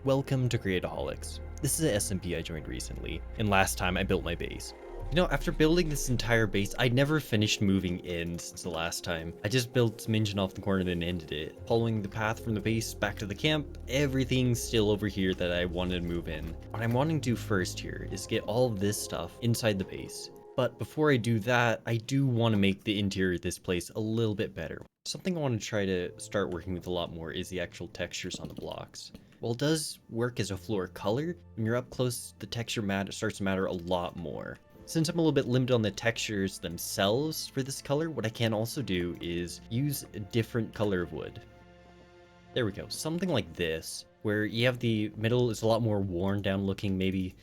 Welcome to Create Holics. This is an SMP I joined recently, and last time I built my base. You know, after building this entire base, I never finished moving in since the last time. I just built some engine off the corner and then ended it. Following the path from the base back to the camp, everything's still over here that I wanted to move in. What I'm wanting to do first here is get all of this stuff inside the base. But before I do that, I do want to make the interior of this place a little bit better. Something I want to try to start working with a lot more is the actual textures on the blocks. While it does work as a floor color, when you're up close, the texture starts to matter a lot more. Since I'm a little bit limited on the textures themselves for this color, what I can also do is use a different color of wood. There we go, something like this, where you have the middle is a lot more worn down looking maybe.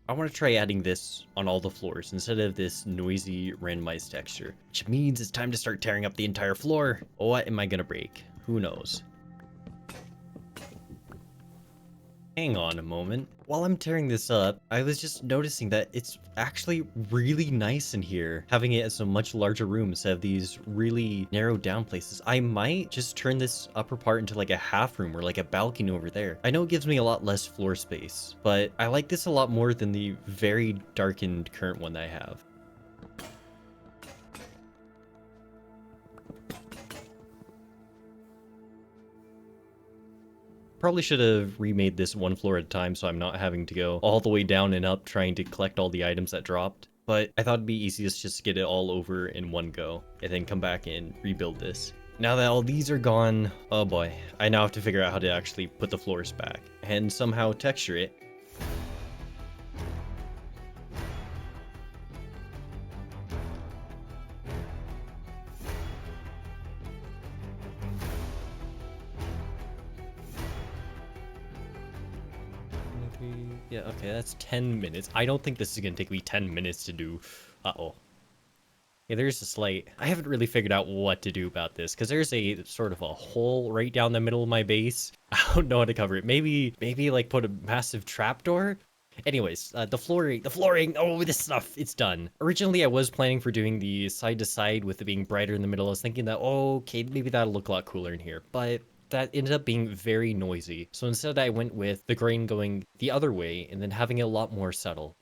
I want to try adding this on all the floors instead of this noisy randomized texture, which means it's time to start tearing up the entire floor. What am I gonna break? Who knows? Hang on a moment. While I'm tearing this up, I was just noticing that it's actually really nice in here, having it as a much larger room instead of these really narrowed down places. I might just turn this upper part into like a half room or like a balcony over there. I know it gives me a lot less floor space, but I like this a lot more than the very darkened current one that I have. Probably should have remade this one floor at a time so I'm not having to go all the way down and up trying to collect all the items that dropped. But I thought it'd be easiest just to get it all over in one go and then come back and rebuild this. Now that all these are gone, oh boy, I now have to figure out how to actually put the floors back and somehow texture it. Yeah, okay, that's 10 minutes. I don't think this is gonna take me 10 minutes to do. Uh-oh. Yeah, there's a slight... I haven't really figured out what to do about this, because there's a sort of a hole right down the middle of my base. I don't know how to cover it. Maybe like put a massive trapdoor? Anyways, the flooring, oh, this stuff, it's done. Originally, I was planning for doing the side-to-side with it being brighter in the middle. I was thinking that, oh, okay, maybe that'll look a lot cooler in here, but that ended up being very noisy. So instead I went with the grain going the other way and then having it a lot more subtle.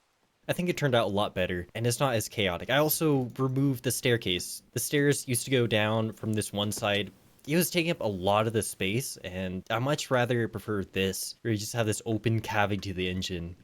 I think it turned out a lot better and it's not as chaotic. I also removed the staircase. The stairs used to go down from this one side. It was taking up a lot of the space and I much rather prefer this where you just have this open cavity to the engine.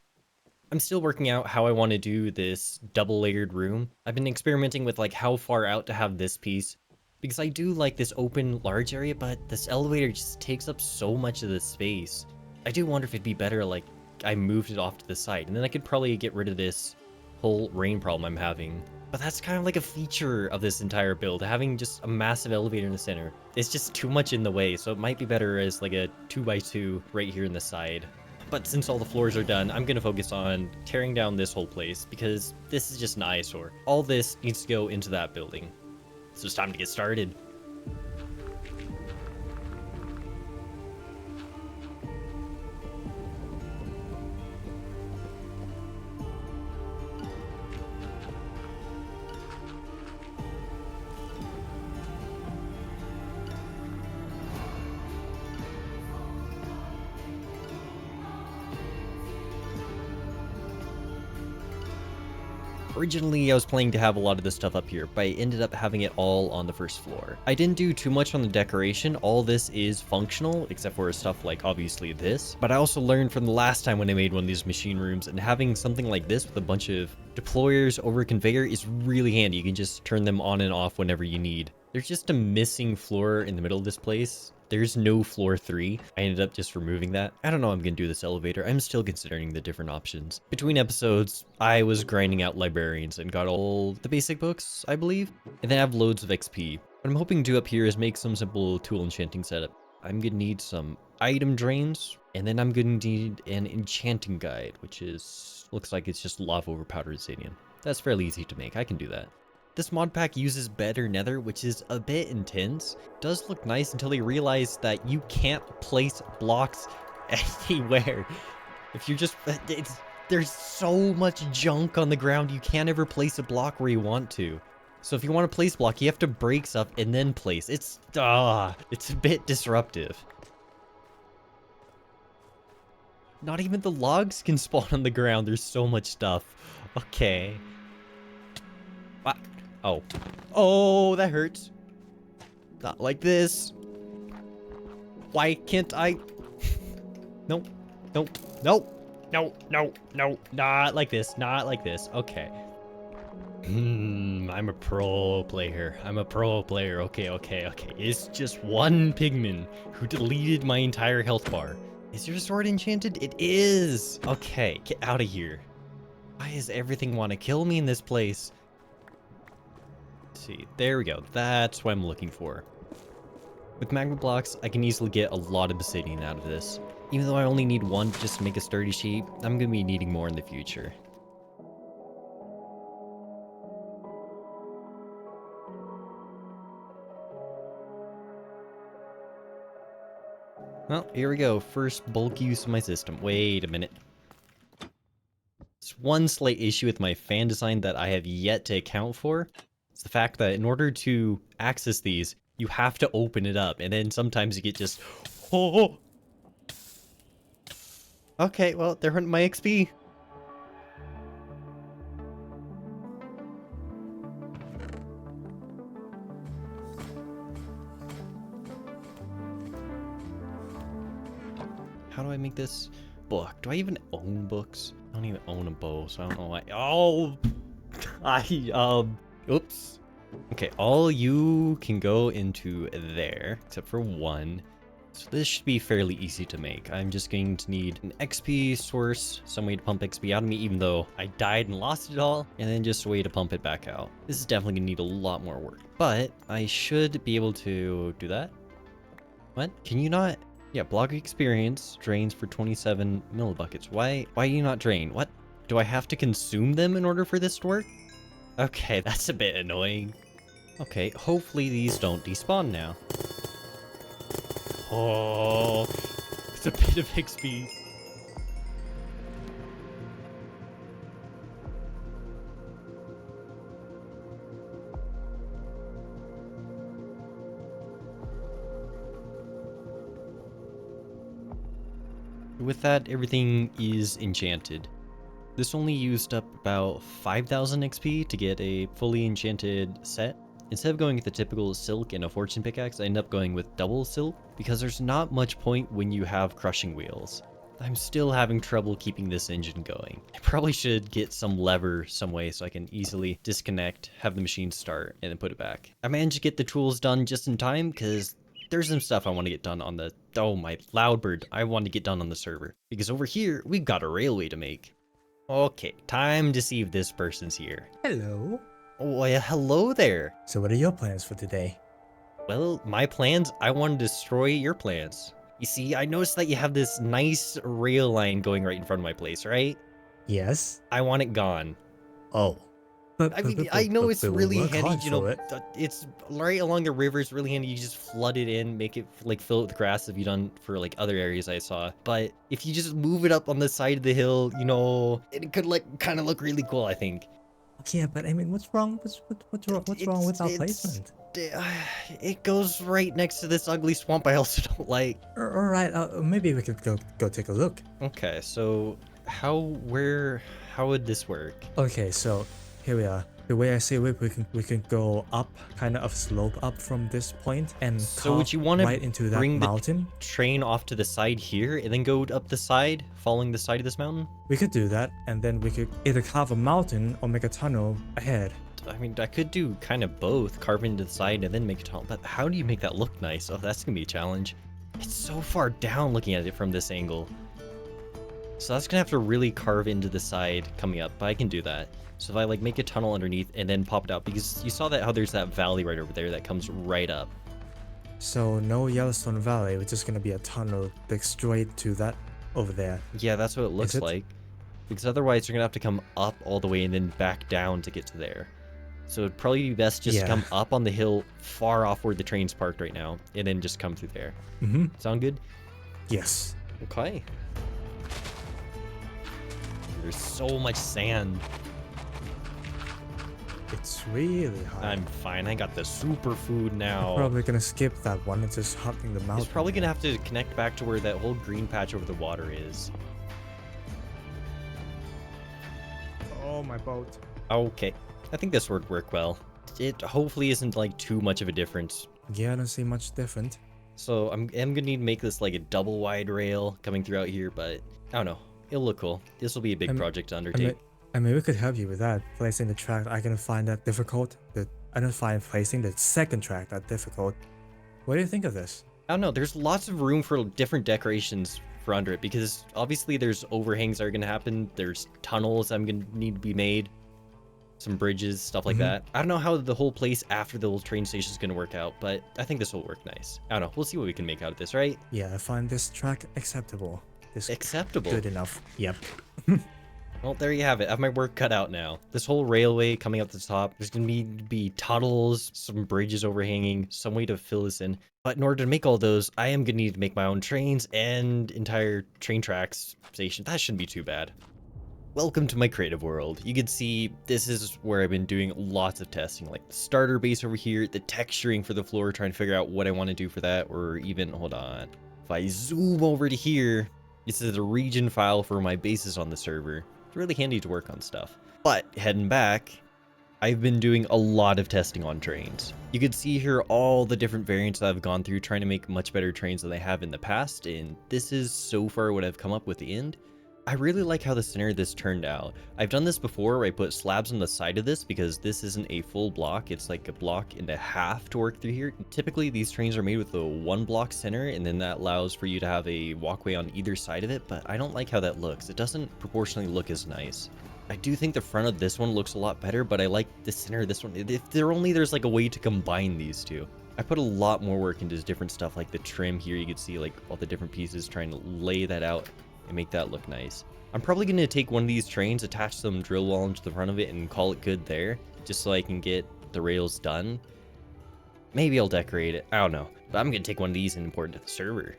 I'm still working out how I want to do this double layered room. I've been experimenting with like how far out to have this piece, because I do like this open large area, but this elevator just takes up so much of the space. I do wonder if it'd be better like I moved it off to the side, and then I could probably get rid of this whole rain problem I'm having. But that's kind of like a feature of this entire build, having just a massive elevator in the center. It's just too much in the way, so it might be better as like a 2x2 right here in the side. But since all the floors are done, I'm gonna focus on tearing down this whole place, because this is just an eyesore. All this needs to go into that building. So it's time to get started. Originally, I was planning to have a lot of this stuff up here, but I ended up having it all on the first floor. I didn't do too much on the decoration. All this is functional, except for stuff like obviously this. But I also learned from the last time when I made one of these machine rooms, and having something like this with a bunch of deployers over a conveyor is really handy. You can just turn them on and off whenever you need. There's just a missing floor in the middle of this place. There's no floor 3. I ended up just removing that. I don't know how I'm gonna do this elevator. I'm still considering the different options. Between episodes, I was grinding out librarians and got all the basic books, I believe. And then I have loads of XP. What I'm hoping to do up here is make some simple tool enchanting setup. I'm gonna need some item drains, and then I'm gonna need an enchanting guide, which is... looks like it's just lava over powdered obsidian. That's fairly easy to make. I can do that. This mod pack uses better nether, which is a bit intense. Does look nice until you realize that you can't place blocks anywhere. If you're just... there's so much junk on the ground, you can't ever place a block where you want to. So if you want to place block, you have to break stuff and then place. It's a bit disruptive. Not even the logs can spawn on the ground. There's so much stuff. Okay. What? Oh. Oh, that hurts. Not like this. Why can't I? Nope. Nope. Nope. No, no, no. Not like this. Not like this. Okay. I'm a pro player. I'm a pro player. Okay, okay, okay. It's just one pigman who deleted my entire health bar. Is your sword enchanted? It is. Okay, get out of here. Why does everything want to kill me in this place? Let's see, there we go. That's what I'm looking for. With magma blocks, I can easily get a lot of obsidian out of this. Even though I only need one just to make a sturdy sheep, I'm gonna be needing more in the future. Well, here we go. First bulk use of my system. Wait a minute. There's one slight issue with my fan design that I have yet to account for. It's the fact that in order to access these, you have to open it up, and then sometimes you get just... Oh! Okay, well, they're hunting my XP. How do I make this book? Do I even own books? I don't even own a bow, so I don't know why. Oh! Oops. Okay, all you can go into there, except for one. So this should be fairly easy to make. I'm just going to need an XP source, some way to pump XP out of me, even though I died and lost it all, and then just a way to pump it back out. This is definitely gonna need a lot more work, but I should be able to do that. What? Can you not? Yeah, block experience drains for 27 millibuckets. Why do you not drain? What? Do I have to consume them in order for this to work? Okay, that's a bit annoying. Okay, hopefully these don't despawn now. Oh, it's a bit of XP. With that, everything is enchanted. This only used up about 5,000 XP to get a fully enchanted set. Instead of going with the typical silk and a fortune pickaxe, I end up going with double silk because there's not much point when you have crushing wheels. I'm still having trouble keeping this engine going. I probably should get some lever some way so I can easily disconnect, have the machine start, and then put it back. I managed to get the tools done just in time because there's some stuff I want to get done on the... Oh, my loudbird. I want to get done on the server. Because over here, we've got a railway to make. Okay, time to see if this person's here. Hello. Oh, yeah, hello there. So what are your plans for today? Well, my plans, I want to destroy your plans. You see, I noticed that you have this nice rail line going right in front of my place, right? Yes. I want it gone. Oh. I mean, I know it's really handy, you know, it. it's right along the river, it's really handy, you just flood it in, make it, like, fill it with grass if you've done for, like, other areas I saw. But if you just move it up on the side of the hill, you know, it could, like, kind of look really cool, I think. Yeah, but I mean, what's wrong? What's wrong with our placement? It goes right next to this ugly swamp I also don't like. All right, maybe we could go take a look. Okay, so how would this work? Okay, so here we are. The way I see it, we can go up, kind of slope up from this point, and so would you want to right into that bring mountain? The train off to the side here and then go up the side, following the side of this mountain? We could do that, and then we could either carve a mountain or make a tunnel ahead. I mean, I could do kind of both, carve into the side and then make a tunnel, but how do you make that look nice? Oh, that's gonna be a challenge. It's so far down looking at it from this angle. So that's gonna have to really carve into the side coming up, but I can do that. So if I like make a tunnel underneath and then pop it out, because you saw that how there's that valley right over there that comes right up. So no Yellowstone Valley, it's just gonna be a tunnel like straight to that over there. Yeah, that's what it looks like. Because otherwise you're gonna have to come up all the way and then back down to get to there. So it'd probably be best just to come up on the hill far off where the train's parked right now, and then just come through there. Mm-hmm. Sound good? Yes. Okay. There's so much sand. It's really hard. I'm fine. I got the superfood now. I'm probably gonna skip that one. It's just hopping the mountain. It's probably gonna have to connect back to where that whole green patch over the water is. Oh, my boat. Okay, I think this would work well. It hopefully isn't like too much of a difference. Yeah, I don't see much different. So I'm gonna need to make this like a double wide rail coming throughout here, but I don't know. It'll look cool. This will be a big project to undertake. I mean, we could help you with that. Placing the track, I don't find that difficult. I don't find placing the second track that difficult. What do you think of this? I don't know. There's lots of room for different decorations for under it because obviously there's overhangs that are gonna happen. There's tunnels I'm gonna need to be made. Some bridges, stuff like that. I don't know how the whole place after the old train station is going to work out, but I think this will work nice. I don't know. We'll see what we can make out of this, right? Yeah, I find this track acceptable. Acceptable? Good enough. Yep. Well, there you have it. I have my work cut out now. This whole railway coming up the top, there's going to be tunnels, some bridges overhanging, some way to fill this in. But in order to make all those, I am going to need to make my own trains and entire train tracks station. That shouldn't be too bad. Welcome to my creative world. You can see this is where I've been doing lots of testing, like the starter base over here, the texturing for the floor, trying to figure out what I want to do for that, or even, hold on. If I zoom over to here, this is a region file for my bases on the server. It's really handy to work on stuff. But heading back, I've been doing a lot of testing on trains. You can see here all the different variants that I've gone through trying to make much better trains than I have in the past, and this is so far what I've come up with the end. I really like how the center of this turned out. I've done this before where I put slabs on the side of this because this isn't a full block. It's like a block and a half to work through here. Typically these trains are made with a 1 block center and then that allows for you to have a walkway on either side of it, but I don't like how that looks. It doesn't proportionally look as nice. I do think the front of this one looks a lot better, but I like the center of this one. If there's like a way to combine these two. I put a lot more work into different stuff like the trim here. You can see like all the different pieces, trying to lay that out and make that look nice. I'm probably going to take one of these trains, attach some drill wall into the front of it and call it good there, just so I can get the rails done. Maybe I'll decorate it, I don't know. But I'm going to take one of these and import it to the server.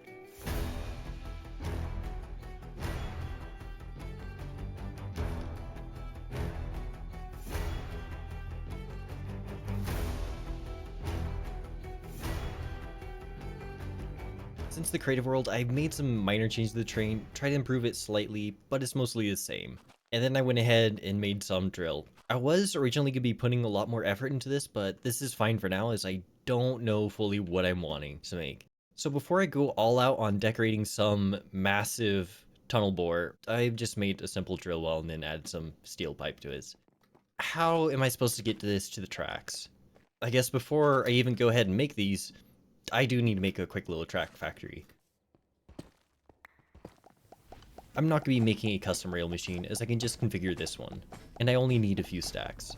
Since the creative world, I've made some minor changes to the train, tried to improve it slightly, but it's mostly the same. And then I went ahead and made some drill. I was originally going to be putting a lot more effort into this, but this is fine for now as I don't know fully what I'm wanting to make. So before I go all out on decorating some massive tunnel bore, I've just made a simple drill well and then added some steel pipe to it. How am I supposed to get this to the tracks? I guess before I even go ahead and make these, I do need to make a quick little track factory. I'm not going to be making a custom rail machine as I can just configure this one, and I only need a few stacks.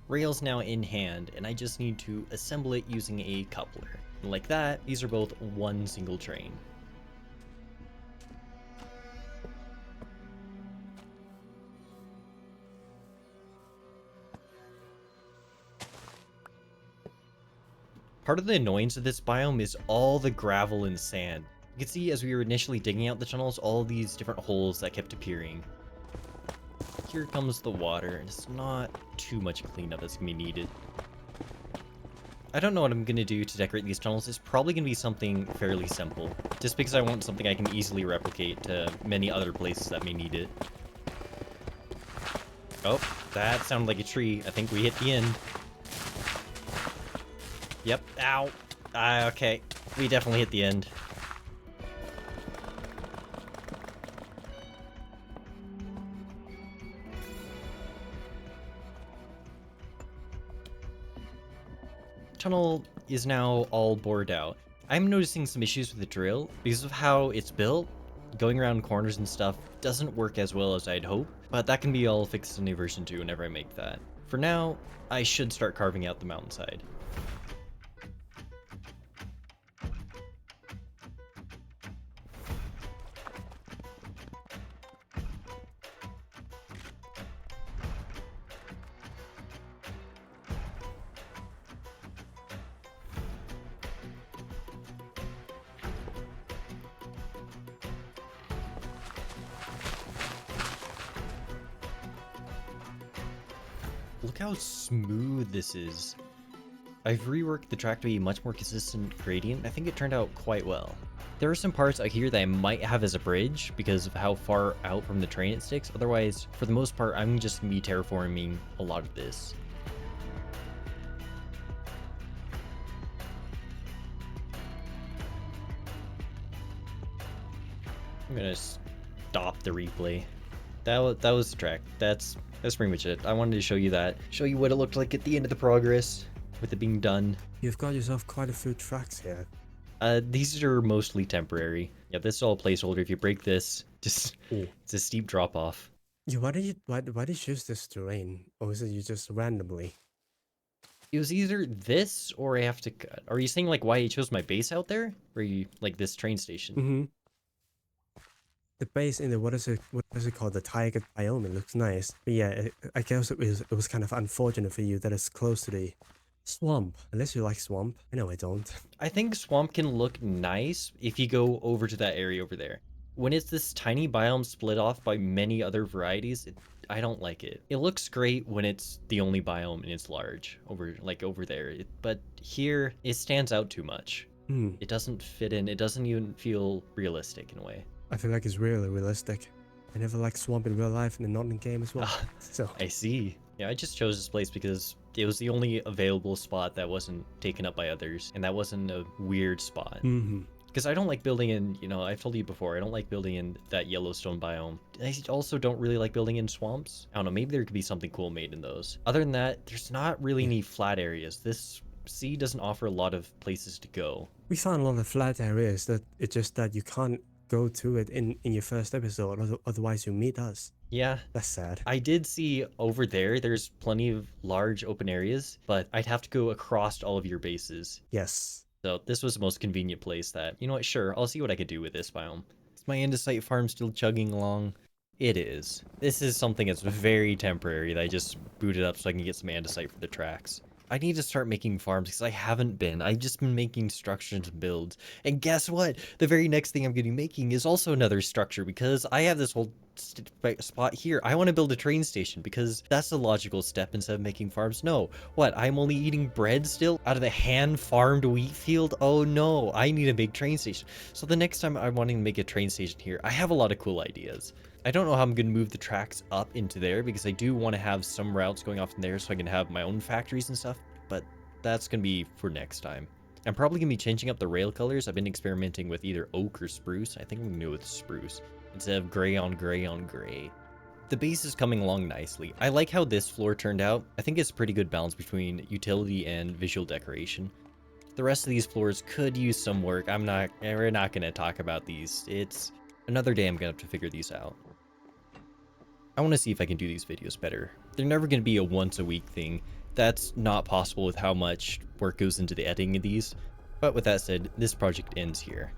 Rail's now in hand, and I just need to assemble it using a coupler. And like that, these are both one single train. Part of the annoyance of this biome is all the gravel and sand. You can see as we were initially digging out the tunnels, all these different holes that kept appearing. Here comes the water, and it's not too much cleanup that's going to be needed. I don't know what I'm going to do to decorate these tunnels. It's probably going to be something fairly simple, just because I want something I can easily replicate to many other places that may need it. Oh, that sounded like a tree. I think we hit the end. Yep, ow. Okay, we definitely hit the end. Tunnel is now all bored out. I'm noticing some issues with the drill because of how it's built. Going around corners and stuff doesn't work as well as I'd hope, but that can be all fixed in a version 2 whenever I make that. For now, I should start carving out the mountainside. Look how smooth this is. I've reworked the track to be a much more consistent gradient. I think it turned out quite well. There are some parts out here that I might have as a bridge because of how far out from the train it sticks. Otherwise, for the most part, I'm just me terraforming a lot of this. I'm gonna stop the replay. That was the track. That's pretty much it. I wanted to show you that. Show you what it looked like at the end of the progress with it being done. You've got yourself quite a few tracks here. These are mostly temporary. Yeah, this is all placeholder. If you break this, just it's a steep drop off. Yeah, why did you choose this terrain? Or is it you just randomly? It was either this or I have to. Are you saying like why you chose my base out there, or you like this train station? Mm-hmm. The base in the what is it called, the Tiger biome? It looks nice, but yeah, I guess it was kind of unfortunate for you that it's close to the swamp. Unless you like swamp. I know I don't. I think swamp can look nice if you go over to that area over there. When it's this tiny biome split off by many other varieties, I don't like it. It looks great when it's the only biome and it's large over there, but here it stands out too much. It doesn't fit in. It doesn't even feel realistic in a way. I feel like it's really realistic. I never liked swamp in real life and not in game as well. So I see. Yeah, I just chose this place because it was the only available spot that wasn't taken up by others, and that wasn't a weird spot. Because I don't like building in, you know, I've told you before, I don't like building in that Yellowstone biome. I also don't really like building in swamps. I don't know, maybe there could be something cool made in those. Other than that, there's not really any flat areas. This sea doesn't offer a lot of places to go. We found a lot of flat areas that it's just that you can't go to it in your first episode, otherwise you meet us. Yeah. That's sad. I did see over there's plenty of large open areas, but I'd have to go across all of your bases. Yes. So this was the most convenient place that, you know what, sure, I'll see what I could do with this biome. Is my andesite farm still chugging along? It is. This is something that's very temporary that I just booted up so I can get some andesite for the tracks. I need to start making farms because I haven't been. I've just been making structures and builds. And guess what? The very next thing I'm going to be making is also another structure because I have this whole spot here. I want to build a train station because that's the logical step instead of making farms. No. What? I'm only eating bread still out of the hand-farmed wheat field? Oh no. I need a big train station. So the next time I'm wanting to make a train station here, I have a lot of cool ideas. I don't know how I'm going to move the tracks up into there because I do want to have some routes going off in there so I can have my own factories and stuff, but that's going to be for next time. I'm probably going to be changing up the rail colors. I've been experimenting with either oak or spruce. I think I'm going to go with spruce instead of gray on gray on gray. The base is coming along nicely. I like how this floor turned out. I think it's a pretty good balance between utility and visual decoration. The rest of these floors could use some work. We're not going to talk about these. It's another day I'm going to have to figure these out. I want to see if I can do these videos better. They're never going to be a once a week thing. That's not possible with how much work goes into the editing of these. But with that said, this project ends here.